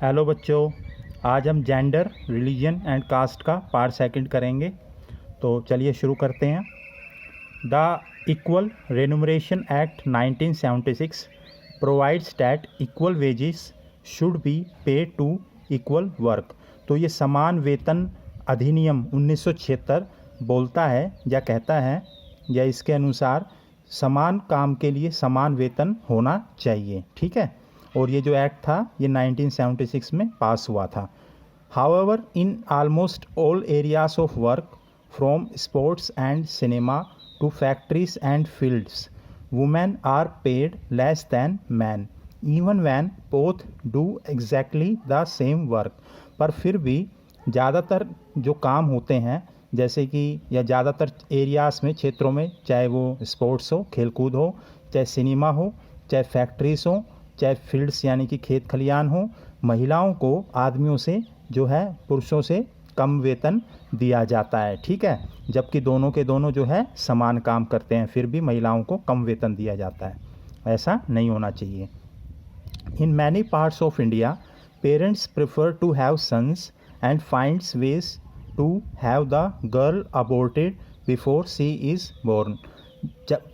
Hello बच्चों, आज हम जेंडर, रिलीजन एंड कास्ट का पार्ट सेकंड करेंगे। तो चलिए शुरू करते हैं। The equal remuneration act 1976 provides that equal wages should be paid to equal work. तो ये समान वेतन अधिनियम 1976 बोलता है या कहता है या इसके अनुसार समान काम के लिए समान वेतन होना चाहिए। ठीक है, और ये जो एक्ट था ये 1976 में पास हुआ था। However in almost all areas of work from sports and cinema to factories and fields women are paid less than man even when both do exactly the same work. पर फिर भी ज़्यादातर जो काम होते हैं जैसे कि या ज़्यादातर एरियाज़ में, क्षेत्रों में, चाहे वो स्पोर्ट्स हो, खेलकूद हो, चाहे सिनेमा हो, चाहे फैक्ट्रीज हो, चाहे फील्ड्स यानी कि खेत खलियान हो, महिलाओं को आदमियों से जो है पुरुषों से कम वेतन दिया जाता है। ठीक है, जबकि दोनों के दोनों जो है समान काम करते हैं, फिर भी महिलाओं को कम वेतन दिया जाता है। ऐसा नहीं होना चाहिए। In many parts of India parents prefer to have sons and finds ways to have the girl aborted before she is born.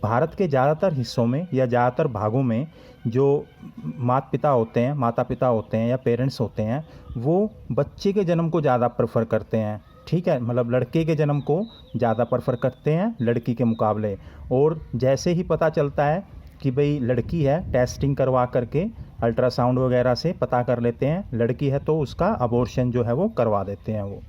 Bharat के ज़्यादातर हिस्सों में या ज़्यादातर भागों में जो माता पिता होते हैं या पेरेंट्स होते हैं वो बच्चे के जन्म को ज़्यादा प्रेफर करते हैं। ठीक है, मतलब लड़के के जन्म को ज़्यादा प्रेफर करते हैं लड़की के मुकाबले। और जैसे ही पता चलता है कि भाई लड़की है, टेस्टिंग करवा करके अल्ट्रासाउंड वगैरह से पता कर लेते हैं लड़की है, तो उसका अबॉर्शन जो है वो करवा देते हैं वो।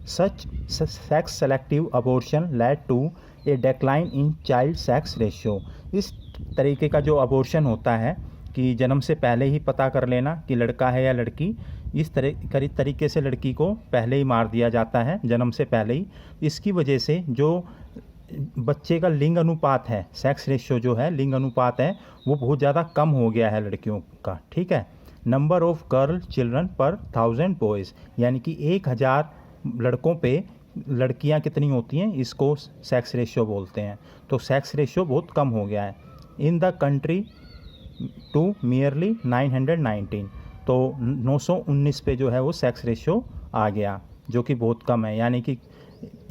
Such sex selective abortion led to a decline in child sex ratio. इस तरीके का जो अबॉर्शन होता है कि जन्म से पहले ही पता कर लेना कि लड़का है या लड़की, इस तरीके से लड़की को पहले ही मार दिया जाता है जन्म से पहले ही। इसकी वजह से जो बच्चे का लिंग अनुपात है, सेक्स रेशियो जो है, लिंग अनुपात है, वो बहुत ज़्यादा कम हो गया है लड़कियों का। ठीक है, नंबर ऑफ गर्ल चिल्ड्रन पर 1000 बॉयज़, यानी कि 1000 लड़कों पे लड़कियां कितनी होती हैं, इसको सेक्स रेशियो बोलते हैं। तो सेक्स रेशियो बहुत कम हो गया है in the country to merely 919। तो 919 पे जो है वो सेक्स रेशियो आ गया, जो कि बहुत कम है, यानी कि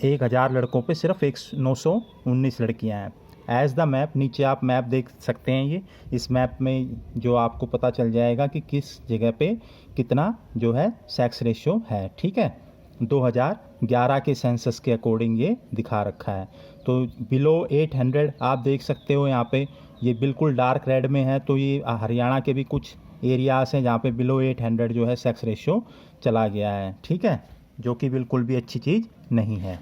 1000 लड़कों पे सिर्फ 919 लड़कियां हैं। एज द मैप, नीचे आप मैप देख सकते हैं। ये इस मैप में जो आपको पता चल जाएगा कि किस जगह पे कितना जो है सेक्स रेशियो है। ठीक है, 2011 के सेंसस के अकॉर्डिंग ये दिखा रखा है। तो बिलो 800 आप देख सकते हो यहाँ पे, ये बिल्कुल डार्क रेड में है। तो ये हरियाणा के भी कुछ एरियाज़ हैं जहाँ पे बिलो 800 जो है सेक्स रेशियो चला गया है। ठीक है, जो कि बिल्कुल भी अच्छी चीज़ नहीं है।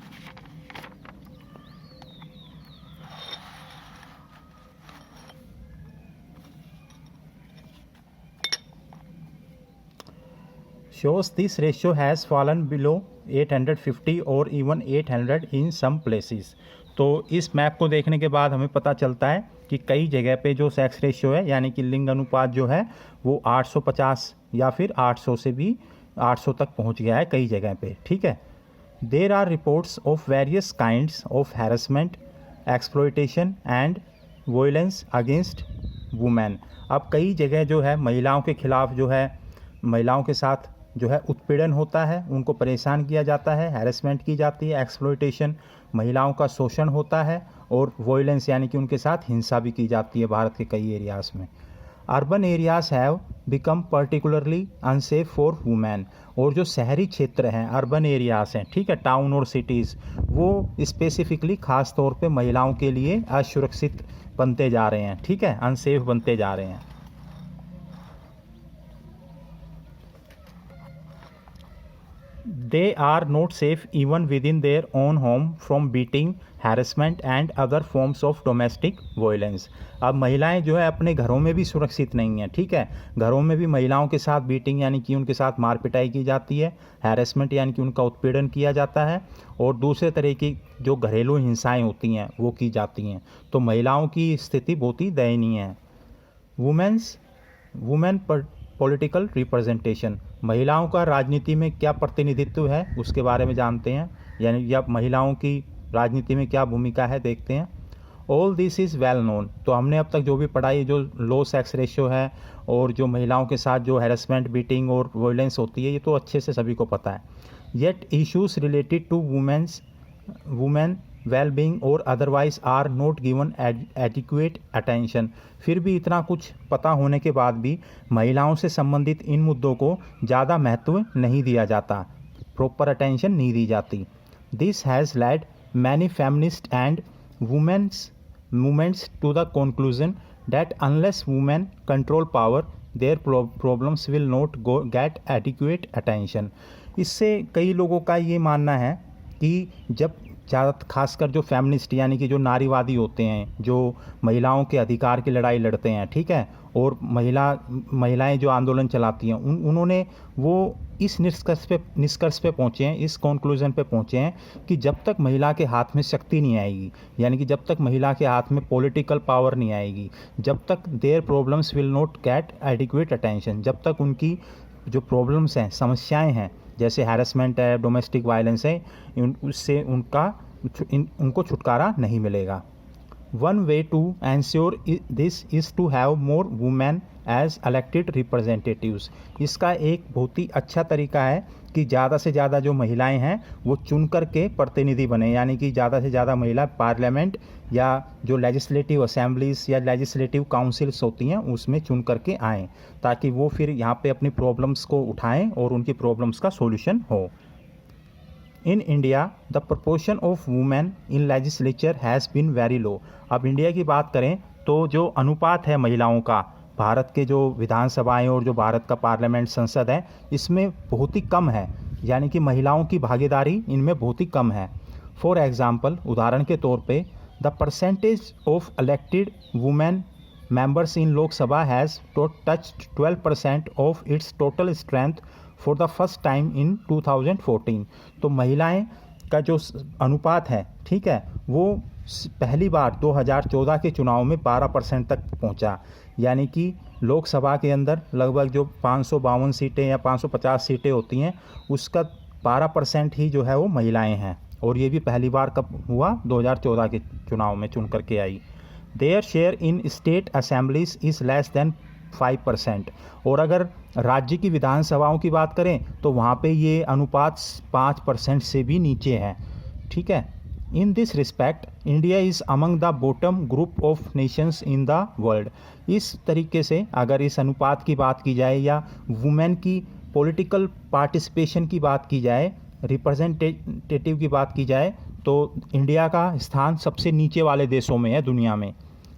shows this ratio has fallen below 850 और even 800 in some places। तो इस मैप को देखने के बाद हमें पता चलता है कि कई जगह पे जो सेक्स रेशियो है यानी कि लिंग अनुपात जो है वो 850 या फिर 800 से भी 800 तक पहुंच गया है कई जगह पे। ठीक है, there are reports of various kinds of harassment, exploitation and violence against women. अब कई जगह जो है महिलाओं के खिलाफ जो है, महिलाओं के साथ जो है उत्पीड़न होता है, उनको परेशान किया जाता है, हैरेसमेंट की जाती है, एक्सप्लॉयटेशन महिलाओं का शोषण होता है, और वॉयलेंस यानी कि उनके साथ हिंसा भी की जाती है भारत के कई एरियाज़ में। Urban areas have become particularly unsafe for women. और जो शहरी क्षेत्र हैं, अर्बन एरियाज़ हैं, ठीक है, टाउन और सिटीज़, वो स्पेसिफिकली ख़ास तौर पे महिलाओं के लिए असुरक्षित बनते जा रहे हैं। ठीक है, अनसेफ बनते जा रहे हैं। They are not safe even within their own home from beating, harassment and other forms of domestic violence। अब महिलाएं जो है अपने घरों में भी सुरक्षित नहीं हैं। ठीक है, घरों में भी महिलाओं के साथ बीटिंग यानी कि उनके साथ मार पिटाई की जाती है, हैरेसमेंट यानी कि उनका उत्पीड़न किया जाता है, और दूसरे तरह की जो घरेलू हिंसाएं होती हैं वो की जाती हैं। तो महिलाओं की स्थिति बहुत ही दयनीय है। वुमेन पॉलिटिकल रिप्रेजेंटेशन, महिलाओं का राजनीति में क्या प्रतिनिधित्व है उसके बारे में जानते हैं, यानी या महिलाओं की राजनीति में क्या भूमिका है देखते हैं। All this is well known. तो हमने अब तक जो भी पढ़ा, ये जो लो सेक्स रेशियो है और जो महिलाओं के साथ जो हैरेसमेंट, बीटिंग और वायलेंस होती है, ये तो अच्छे से सभी को पता है। Yet issues related to women well-being और otherwise are not given adequate attention. फिर भी इतना कुछ पता होने के बाद भी महिलाओं से संबंधित इन मुद्दों को ज़्यादा महत्व नहीं दिया जाता, प्रॉपर अटेंशन नहीं दी जाती। This has led many feminist and women's movements to the conclusion that unless women control power, their problems will not get adequate attention। इससे कई लोगों का ये मानना है कि जब ज़्यादा खासकर जो फेमिनिस्ट यानी कि जो नारीवादी होते हैं, जो महिलाओं के अधिकार की लड़ाई लड़ते हैं, ठीक है, और महिलाएं जो आंदोलन चलाती हैं, उन्होंने वो इस निष्कर्ष पे पहुँचे हैं, इस कंक्लूजन पे पहुँचे हैं कि जब तक महिला के हाथ में शक्ति नहीं आएगी, यानी कि जब तक महिला के हाथ में पॉलिटिकल पावर नहीं आएगी, जब तक their problems will not gate adequate attention, जब तक उनकी जो प्रॉब्लम्स हैं, समस्याएं हैं, जैसे हैरेसमेंट है, डोमेस्टिक वायलेंस है, उससे उनको छुटकारा नहीं मिलेगा। One way to ensure this is to have more women as elected representatives. इसका एक बहुत ही अच्छा तरीका है कि ज़्यादा से ज़्यादा जो महिलाएं हैं वो चुन कर के प्रतिनिधि बने, यानी कि ज़्यादा से ज़्यादा महिला पार्लियामेंट या जो लेजिस्लेटिव असेंबलीज या लेजिस्लेटिव काउंसिल्स होती हैं उसमें चुन करके आएँ, ताकि वो फिर यहाँ पे अपनी प्रॉब्लम्स को उठाएं और उनकी प्रॉब्लम्स का सॉल्यूशन हो। In India the proportion of women in legislature has been very low. अब इंडिया की बात करें तो जो अनुपात है महिलाओं का, भारत के जो विधानसभाएं और जो भारत का पार्लियामेंट संसद है, इसमें बहुत ही कम है, यानी कि महिलाओं की भागीदारी इनमें बहुत ही कम है। फॉर एग्जांपल, उदाहरण के तौर पे, the percentage of elected women members in Lok Sabha has touched 12% of its total strength for the first time in 2014। तो महिलाएं का जो अनुपात है, ठीक है, वो पहली बार 2014 के चुनाव में 12% तक पहुंचा, यानी कि लोकसभा के अंदर लगभग जो 552 सीटें या 550 सीटें होती हैं, उसका 12% ही जो है वो महिलाएं हैं, और ये भी पहली बार कब हुआ, 2014 के चुनाव में चुन करके आई। Their share in state assemblies is less than 5%। और अगर राज्य की विधानसभाओं की बात करें तो वहाँ पे ये अनुपात 5% से भी नीचे है, ठीक है। In this respect India is among the bottom group of Nations in the world. इस तरीके से अगर इस अनुपात की बात की जाए या वुमेन की पॉलिटिकल पार्टिसिपेशन की बात की जाए, रिप्रेजेंटेटिव की बात की जाए, तो इंडिया का स्थान सबसे नीचे वाले देशों में है दुनिया में।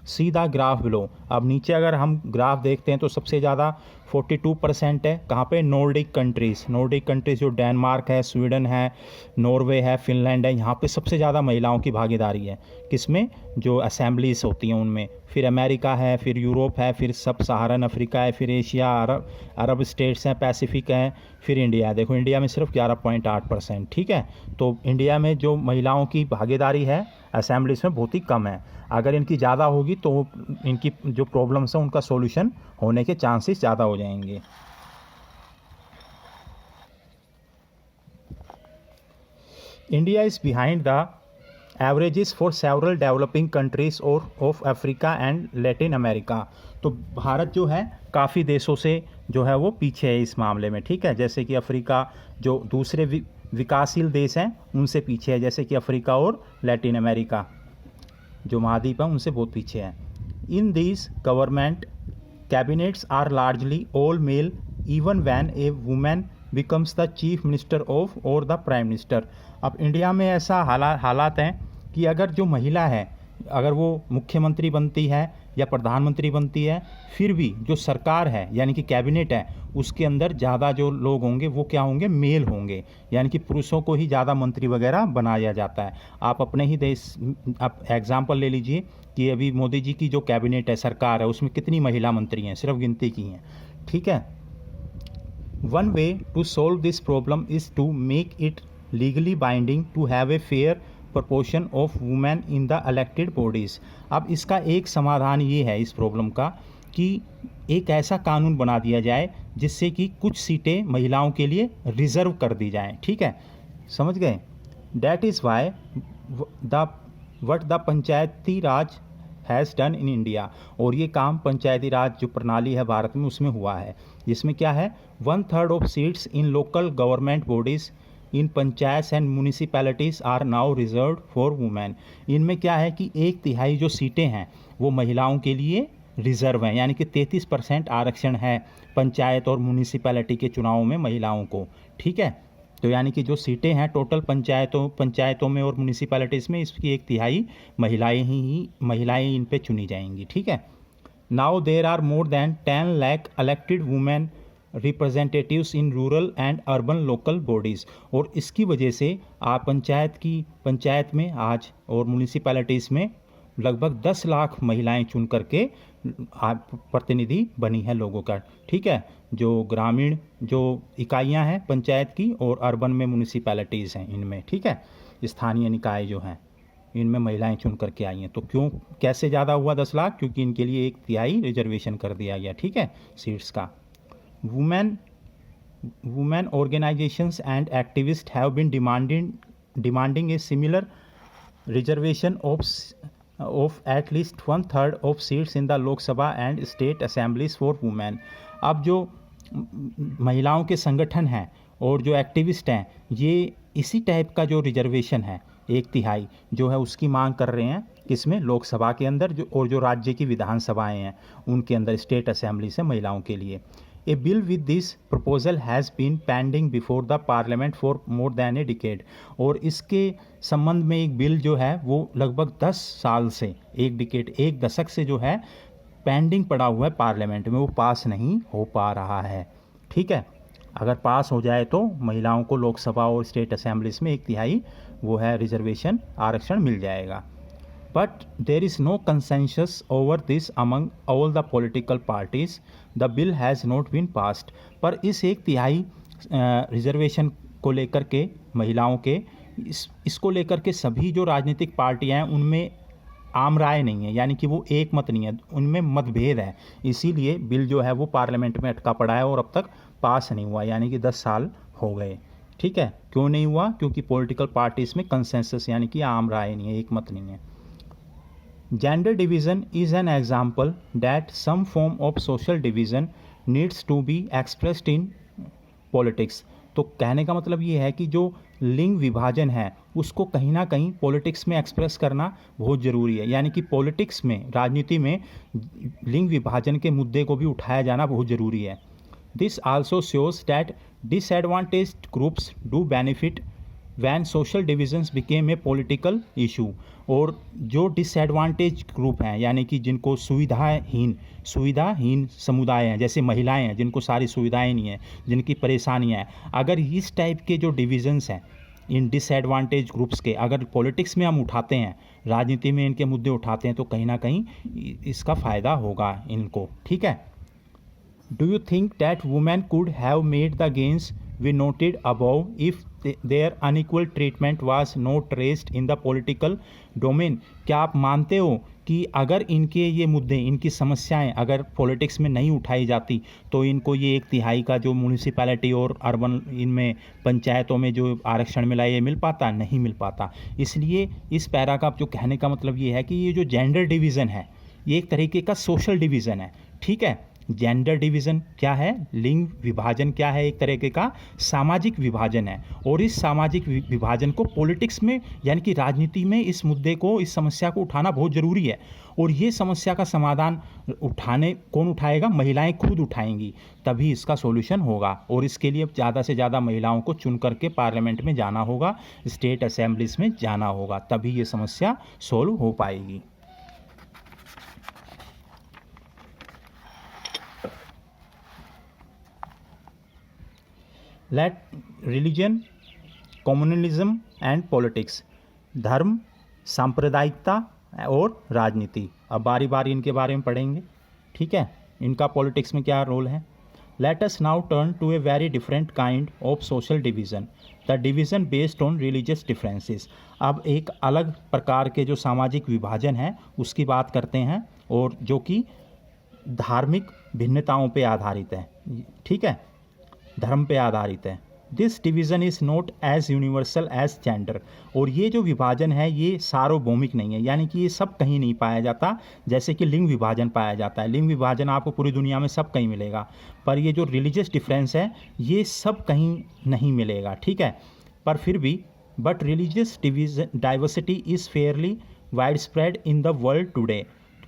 See the graph below. अब नीचे अगर हम ग्राफ देखते हैं तो सबसे ज़्यादा 42% है, कहाँ पे, नॉर्डिक कंट्रीज़ जो डेनमार्क है, स्वीडन है, नॉर्वे है, फिनलैंड है, यहाँ पे सबसे ज़्यादा महिलाओं की भागीदारी है, किसमें, जो असेंबलीज होती हैं उनमें। फिर अमेरिका है, फिर यूरोप है, फिर सब सहारन अफ्रीका है, फिर एशिया, अरब स्टेट्स हैं, पैसिफिक हैं, फिर इंडिया है। देखो इंडिया में सिर्फ 11.8%, ठीक है। तो इंडिया में जो महिलाओं की भागीदारी है असेंबलीज में बहुत ही कम है। अगर इनकी ज़्यादा होगी तो इनकी जो प्रॉब्लम्स हैं उनका सॉल्यूशन होने के चांसेस ज़्यादा हो जाएंगे। India is behind the averages for several developing countries और of Africa and Latin America. तो भारत जो है काफ़ी देशों से जो है वो पीछे है इस मामले में, ठीक है। जैसे कि अफ्रीका जो दूसरे विकासशील देश हैं उनसे पीछे है, जैसे कि अफ्रीका और लैटिन अमेरिका जो महाद्वीप हैं उनसे बहुत पीछे है। In these government cabinets are largely all male even when a woman becomes the chief minister of or the prime minister. अब इंडिया में ऐसा हालात हैं कि अगर जो महिला है, अगर वो मुख्यमंत्री बनती है या प्रधानमंत्री बनती है, फिर भी जो सरकार है यानी कि कैबिनेट है उसके अंदर ज़्यादा जो लोग होंगे वो क्या होंगे, मेल होंगे, यानी कि पुरुषों को ही ज़्यादा मंत्री वगैरह बनाया जाता है। आप अपने ही देश, आप एग्जाम्पल ले लीजिए कि अभी मोदी जी की जो कैबिनेट है, सरकार है, उसमें कितनी महिला मंत्री हैं, सिर्फ गिनती की हैं, ठीक है। One way to solve this problem is to make it legally binding to have a fair proportion of women in the elected bodies. अब इसका एक समाधान ये है इस प्रॉब्लम का कि एक ऐसा कानून बना दिया जाए जिससे कि कुछ सीटें महिलाओं के लिए रिजर्व कर दी जाएं, ठीक है, समझ गए। That is why the what the Panchayati Raj has done in India, और ये काम पंचायती राज जो प्रणाली है भारत में उसमें हुआ है, जिसमें क्या है 1/3 of seats in local government bodies in panchayat and municipalities are now reserve for women. इनमें क्या है कि 1/3 जो सीटें हैं वो महिलाओं के लिए रिजर्व हैं, यानी कि 33% आरक्षण है पंचायत और म्यूनिसिपैलिटी के चुनावों में महिलाओं को। ठीक है, तो यानी कि जो सीटें हैं टोटल पंचायतों में और म्यूनिसिपैलिटीज़ में, इसकी 1/3 महिलाएं इन पे चुनी जाएंगी। ठीक है, now there are more than 10 lakh elected women representatives in rural and urban local bodies, और इसकी वजह से आप पंचायत में आज और म्यूनिसिपैलिटीज़ में लगभग 10 लाख महिलाएं चुन करके प्रतिनिधि बनी है लोगों का। ठीक है, जो ग्रामीण जो इकाइयां हैं पंचायत की और अर्बन में म्यूनिसिपैलिटीज़ हैं इनमें। ठीक है, स्थानीय निकाय जो हैं इनमें महिलाएं चुन करके आई हैं। तो क्यों कैसे ज़्यादा हुआ 10 लाख? क्योंकि इनके लिए 1/3 रिजर्वेशन कर दिया गया। ठीक है, सीट्स का। Women organisations and activist have been demanding a similar reservation of at least 1/3 of seats in the Lok Sabha and state assemblies for women. अब जो महिलाओं के संगठन हैं और जो एक्टिविस्ट हैं ये इसी टाइप का जो रिजर्वेशन है 1/3 जो है उसकी मांग कर रहे हैं, किसमें? लोकसभा के अंदर, जो राज्य की विधानसभाएं हैं उनके अंदर, स्टेट असेंबली से महिलाओं के लिए। A bill with this proposal has been pending before the parliament for more than a decade, और इसके संबंध में एक बिल जो है वो लगभग 10 साल से, एक दशक से जो है पेंडिंग पड़ा हुआ है पार्लियामेंट में, वो पास नहीं हो पा रहा है। ठीक है, अगर पास हो जाए तो महिलाओं को लोकसभा और स्टेट असेंबलीज में 1/3 वो है रिजर्वेशन आरक्षण मिल जाएगा। But there is no consensus over this among all the political parties, the bill has not been passed. पर इस 1/3 रिजर्वेशन को लेकर के महिलाओं के इसको लेकर के सभी जो राजनीतिक पार्टियां हैं उनमें आम राय नहीं है, यानी कि वो एक मत नहीं है, उनमें मतभेद है। इसीलिए बिल जो है वो पार्लियामेंट में अटका पड़ा है और अब तक पास नहीं हुआ, यानी कि 10 साल हो गए। ठीक है, क्यों नहीं हुआ? क्योंकि पॉलिटिकल पार्टीज में कंसेंसस यानी कि आम राय नहीं है, एक मत नहीं है। Gender division is an example that some form of social division needs to be expressed in politics. तो कहने का मतलब ये है कि जो लिंग विभाजन है उसको कहीं ना कहीं पॉलिटिक्स में एक्सप्रेस करना बहुत ज़रूरी है, यानी कि पॉलिटिक्स में, राजनीति में लिंग विभाजन के मुद्दे को भी उठाया जाना बहुत ज़रूरी है। This also shows that disadvantaged groups do benefit when social divisions became a political issue. और जो डिसएडवांटेज ग्रुप हैं, यानी कि जिनको सुविधाहीन समुदाय हैं, जैसे महिलाएं हैं जिनको सारी सुविधाएं नहीं हैं, जिनकी परेशानियां हैं, अगर इस टाइप के जो डिविजन्स हैं इन डिसएडवांटेज ग्रुप्स के अगर पॉलिटिक्स में हम उठाते हैं, राजनीति में इनके मुद्दे उठाते हैं, तो कहीं ना कहीं इसका फ़ायदा होगा इनको। ठीक है, do you think that women could have made the gains we noted above if their unequal treatment was not raised in the political domain? क्या आप मानते हो कि अगर इनके ये मुद्दे, इनकी समस्याएं अगर पॉलिटिक्स में नहीं उठाई जाती तो इनको ये 1/3 का जो म्यूनिसिपैलिटी और अर्बन इनमें पंचायतों में जो आरक्षण मिला ये मिल पाता? नहीं मिल पाता। इसलिए इस पैरा का जो कहने का मतलब ये है कि ये जो जेंडर डिवीज़न है ये एक तरीके का सोशल डिवीज़न है। ठीक है, जेंडर डिवीज़न क्या है? लिंग विभाजन क्या है? एक तरीके का सामाजिक विभाजन है, और इस सामाजिक विभाजन को पॉलिटिक्स में यानी कि राजनीति में इस मुद्दे को, इस समस्या को उठाना बहुत ज़रूरी है। और ये समस्या का समाधान कौन उठाएगा? महिलाएं खुद उठाएंगी, तभी इसका सॉल्यूशन होगा। और इसके लिए ज़्यादा से ज़्यादा महिलाओं को चुन करके पार्लियामेंट में जाना होगा, स्टेट असेंबलीज में जाना होगा, तभी ये समस्या सॉल्व हो पाएगी। Let religion, communalism and politics, धर्म, सांप्रदायिकता और राजनीति। अब बारी बारी इनके बारे में पढ़ेंगे। ठीक है, इनका पॉलिटिक्स में क्या रोल है। Let us now turn to a very different kind of social division, the division based on religious differences. अब एक अलग प्रकार के जो सामाजिक विभाजन है उसकी बात करते हैं, और जो कि धार्मिक भिन्नताओं पे आधारित है। ठीक है, धर्म पे आधारित है। This division is not as universal as gender. और ये जो विभाजन है ये सार्वभौमिक नहीं है, यानी कि ये सब कहीं नहीं पाया जाता जैसे कि लिंग विभाजन पाया जाता है। लिंग विभाजन आपको पूरी दुनिया में सब कहीं मिलेगा, पर ये जो रिलीजियस डिफरेंस है ये सब कहीं नहीं मिलेगा, ठीक है। पर फिर भी but religious diversity is Fairlie wide spread in the world today.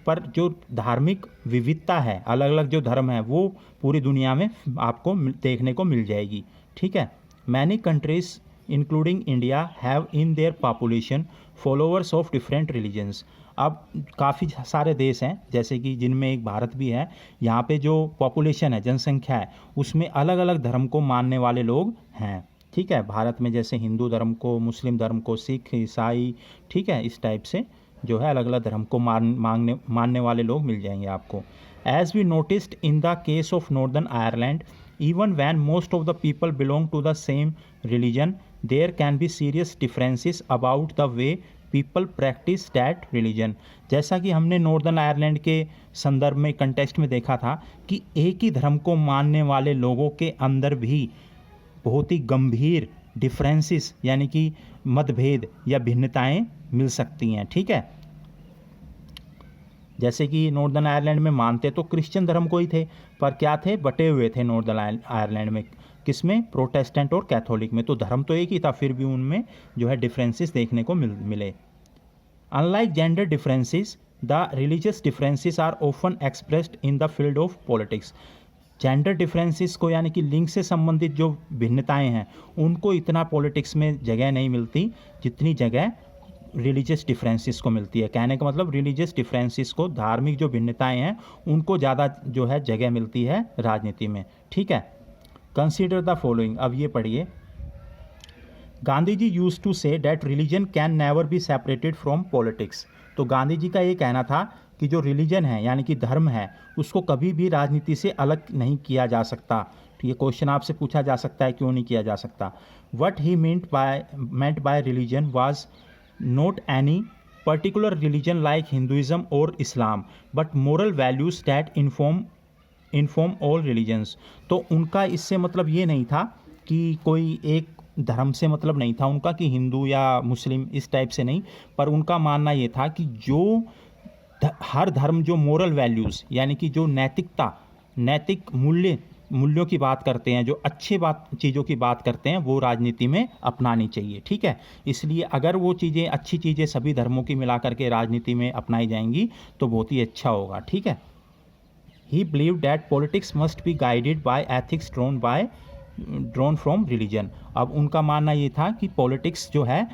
पर जो धार्मिक विविधता है, अलग अलग जो धर्म है वो पूरी दुनिया में आपको देखने को मिल जाएगी, ठीक है। Many countries including India have in their population followers of different religions. अब काफ़ी सारे देश हैं जैसे कि जिनमें एक भारत भी है, यहाँ पे जो पॉपुलेशन है, जनसंख्या है, उसमें अलग अलग धर्म को मानने वाले लोग हैं, ठीक है। भारत में जैसे हिंदू धर्म को, मुस्लिम धर्म को, सिख, ईसाई, ठीक है, इस टाइप से जो है अलग अलग धर्म को मानने वाले लोग मिल जाएंगे आपको। As we noticed in the case of Northern Ireland, even when most of the people belong to the same religion, there can be serious differences about the way people practice that religion। जैसा कि हमने northern Ireland के संदर्भ में, context में देखा था कि एक ही धर्म को मानने वाले लोगों के अंदर भी बहुत ही गंभीर डिफरेंसेस यानी कि मतभेद या भिन्नताएं मिल सकती हैं, ठीक है। जैसे कि नॉर्दर्न आयरलैंड में मानते तो क्रिश्चियन धर्म को ही थे, पर क्या थे, बटे हुए थे नॉर्दर्न आयरलैंड में, किसमें, प्रोटेस्टेंट और कैथोलिक में। तो धर्म तो एक ही था, फिर भी उनमें जो है डिफरेंसेस देखने को मिले। Unlike gender differences, the religious differences are often expressed in the field of politics. Gender differences को यानी कि लिंग से संबंधित जो भिन्नताएं हैं उनको इतना पॉलिटिक्स में जगह नहीं मिलती जितनी जगह रिलीजियस डिफरेंसेस को मिलती है। कहने का मतलब रिलीजियस डिफरेंसेस को, धार्मिक जो भिन्नताएं हैं उनको ज़्यादा जो है जगह मिलती है राजनीति में, ठीक है। कंसीडर द फॉलोइंग, अब ये पढ़िए। Gandhi ji used to say that religion can never be separated from politics. तो गांधी जी का ये कहना था कि जो रिलीजन है यानी कि धर्म है उसको कभी भी राजनीति से अलग नहीं किया जा सकता। तो ये क्वेश्चन आपसे पूछा जा सकता है, क्यों नहीं किया जा सकता। What he meant by religion was not any particular religion like Hinduism or Islam, but moral values that inform all religions। तो उनका इससे मतलब ये नहीं था कि कोई एक धर्म से मतलब नहीं था उनका कि हिंदू या मुस्लिम, इस टाइप से नहीं, पर उनका मानना ये था कि जो हर धर्म जो मोरल वैल्यूज़ यानी कि जो नैतिकता, नैतिक मूल्यों की बात करते हैं, जो अच्छे चीज़ों की बात करते हैं, वो राजनीति में अपनानी चाहिए, ठीक है। इसलिए अगर वो चीज़ें, अच्छी चीज़ें सभी धर्मों की मिला करके राजनीति में अपनाई जाएंगी तो बहुत ही अच्छा होगा, ठीक है। ही believe that politics must be guided by ethics drawn from religion. अब उनका मानना ये था कि पॉलिटिक्स जो है,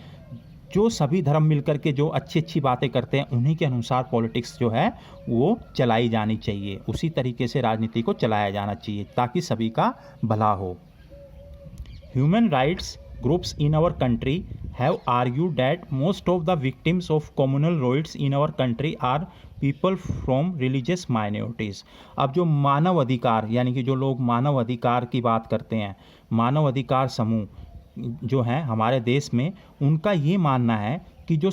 जो सभी धर्म मिलकर के जो अच्छी अच्छी बातें करते हैं उन्हीं के अनुसार पॉलिटिक्स जो है वो चलाई जानी चाहिए, उसी तरीके से राजनीति को चलाया जाना चाहिए ताकि सभी का भला हो। Human rights groups in our country have argued that most of the victims of communal riots in our country are people from religious minorities. अब जो मानव अधिकार यानी कि जो लोग मानव अधिकार की बात करते हैं, मानव अधिकार समूह जो हैं हमारे देश में, उनका ये मानना है कि जो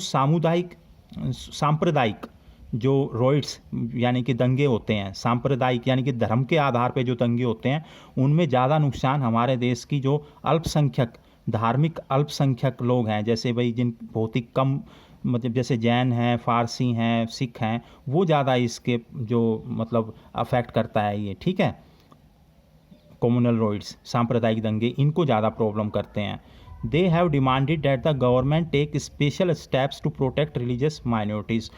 सांप्रदायिक जो रॉइट्स यानी कि दंगे होते हैं, सांप्रदायिक यानी कि धर्म के आधार पे जो दंगे होते हैं, उनमें ज़्यादा नुकसान हमारे देश की जो अल्पसंख्यक, धार्मिक अल्पसंख्यक लोग हैं, जैसे भाई जिन बहुत ही कम, मतलब जैसे जैन हैं, फारसी हैं, सिख हैं, वो ज़्यादा इसके जो मतलब अफेक्ट करता है ये, ठीक है। कम्युनल राइट्स, सांप्रदायिक दंगे, इनको ज़्यादा प्रॉब्लम करते हैं। They have demanded that the government take special steps to protect religious minorities.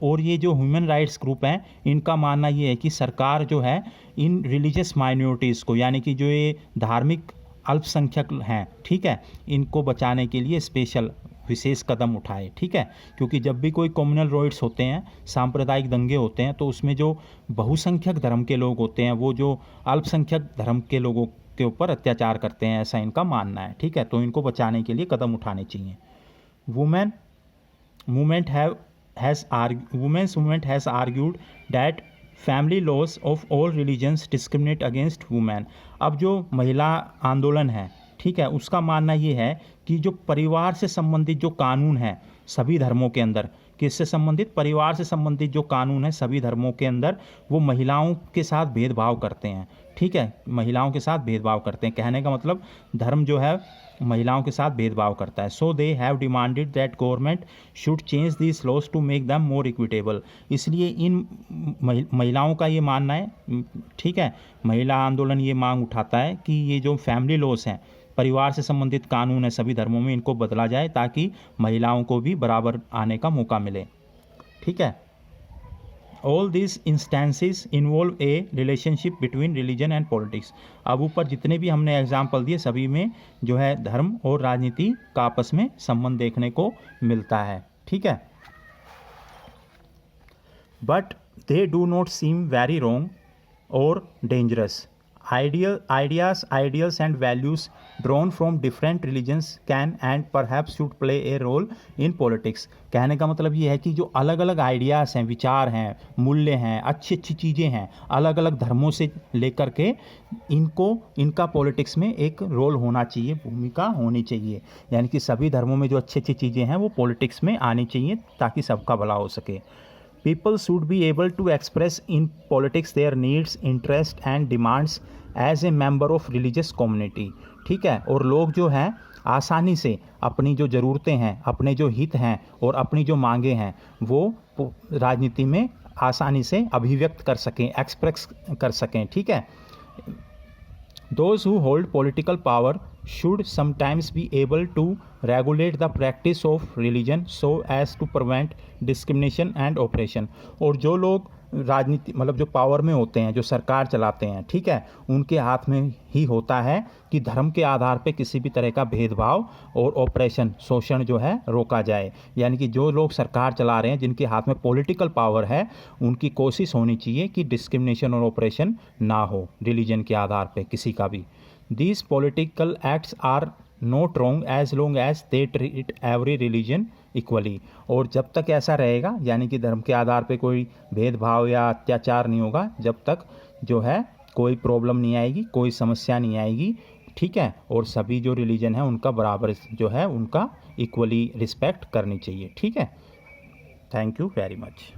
और ये जो ह्यूमन राइट्स ग्रुप हैं, इनका मानना ये है कि सरकार जो है इन रिलीजियस माइनॉरिटीज़ को, यानी कि जो ये धार्मिक अल्पसंख्यक हैं, ठीक है, इनको बचाने के लिए स्पेशल विशेष कदम उठाए, ठीक है। क्योंकि जब भी कोई कम्युनल राइट्स होते हैं, सांप्रदायिक दंगे होते हैं, तो उसमें जो बहुसंख्यक धर्म के लोग होते हैं वो जो अल्पसंख्यक धर्म के लोगों के ऊपर अत्याचार करते हैं, ऐसा इनका मानना है, ठीक है। तो इनको बचाने के लिए कदम उठाने चाहिए। Women's movement has argued that family laws of all religions discriminate against women. अब जो महिला आंदोलन है, ठीक है, उसका मानना ये है कि जो परिवार से संबंधित जो कानून है सभी धर्मों के अंदर, किससे संबंधित, परिवार से संबंधित जो कानून है सभी धर्मों के अंदर, वो महिलाओं के साथ भेदभाव करते हैं। ठीक है, महिलाओं के साथ भेदभाव करते हैं, कहने का मतलब धर्म जो है महिलाओं के साथ भेदभाव करता है। So they have demanded that government should change this laws to make them more equitable. इसलिए इन महिलाओं का ये मानना है, ठीक है, महिला आंदोलन ये मांग उठाता है कि ये जो फैमिली लॉज हैं, परिवार से संबंधित कानून है सभी धर्मों में, इनको बदला जाए ताकि महिलाओं को भी बराबर आने का मौका मिले। ठीक है, all this instances involve A relationship between religion and politics. अब ऊपर जितने भी हमने एग्जाम्पल दिए सभी में जो है धर्म और राजनीति का आपस में संबंध देखने को मिलता है। ठीक है, but they do not seem very wrong और dangerous. Ideas and values drawn from different religions can and perhaps should play a role in politics। कहने का मतलब ये है कि जो अलग अलग आइडियाज़ हैं, विचार हैं, मूल्य हैं, अच्छी अच्छी चीज़ें हैं, अलग अलग धर्मों से लेकर के इनका पॉलिटिक्स में एक रोल होना चाहिए, भूमिका होनी चाहिए। यानी कि सभी धर्मों में जो अच्छी अच्छी चीज़ें हैं वो पॉलिटिक्स में आनी चाहिए ताकि सबका भला हो सके। People should be able to express in politics their needs, interests and demands as a member of religious community। ठीक है, और लोग जो हैं आसानी से अपनी जो ज़रूरतें हैं, अपने जो हित हैं और अपनी जो मांगे हैं वो राजनीति में आसानी से अभिव्यक्त कर सकें, एक्सप्रेस कर सकें। ठीक है, Those who hold political power should sometimes be able to regulate the practice of religion so as to prevent discrimination and oppression। और जो लोग राजनीति मतलब जो पावर में होते हैं, जो सरकार चलाते हैं, ठीक है, उनके हाथ में ही होता है कि धर्म के आधार पे किसी भी तरह का भेदभाव और ऑपरेशन, शोषण जो है रोका जाए। यानी कि जो लोग सरकार चला रहे हैं, जिनके हाथ में पॉलिटिकल पावर है, उनकी कोशिश होनी चाहिए कि डिस्क्रिमिनेशन और ऑपरेशन ना हो रिलीजन के आधार पे किसी का भी। These political acts are not wrong as long as they treat every religion equally. और जब तक ऐसा रहेगा, यानी कि धर्म के आधार पे कोई भेदभाव या अत्याचार नहीं होगा, जब तक जो है कोई प्रॉब्लम नहीं आएगी, कोई समस्या नहीं आएगी। ठीक है, और सभी जो रिलीजन है उनका बराबर जो है उनका इक्वली रिस्पेक्ट करनी चाहिए। ठीक है, थैंक यू वेरी मच।